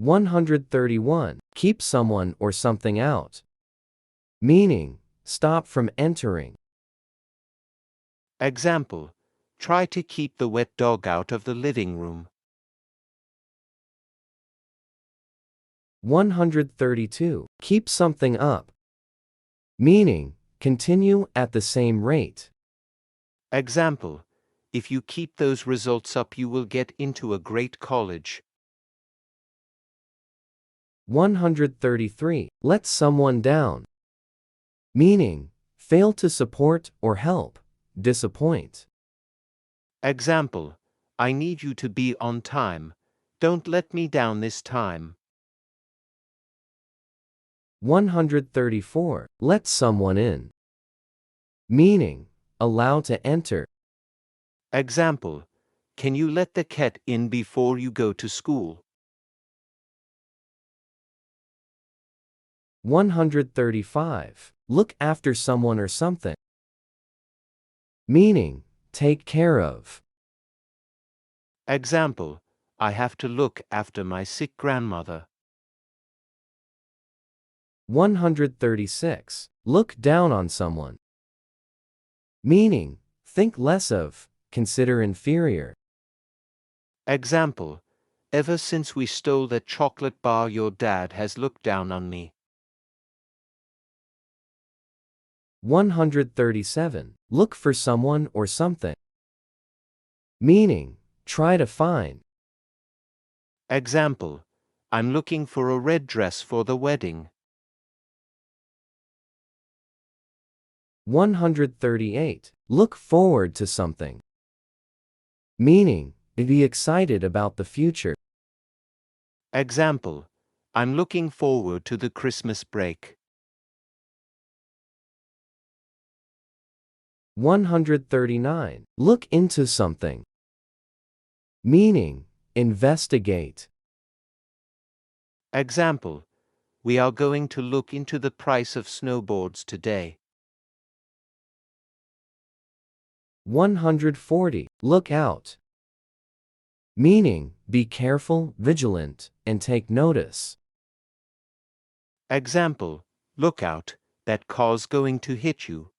131. Keep someone or something out. Meaning, stop from entering. Example, try to keep the wet dog out of the living room. 132. Keep something up. Meaning, continue at the same rate. Example, if you keep those results up you will get into a great college. 133. Let someone down. Meaning, fail to support or help, disappoint. Example, I need you to be on time. Don't let me down this time. 134. Let someone in. Meaning, allow to enter. Example, can you let the cat in before you go to school? 135. Look after someone or something. Meaning, take care of. Example, I have to look after my sick grandmother. 136. Look down on someone. Meaning, think less of, consider inferior. Example, ever since we stole that chocolate bar your dad has looked down on me. 137. Look for someone or something. Meaning, try to find. Example, I'm looking for a red dress for the wedding. 138. Look forward to something. Meaning, be excited about the future. Example, I'm looking forward to the Christmas break. 139. Look into something. Meaning, investigate. Example, we are going to look into the price of snowboards today. 140. Look out. Meaning, be careful, vigilant, and take notice. Example, look out, that car's going to hit you.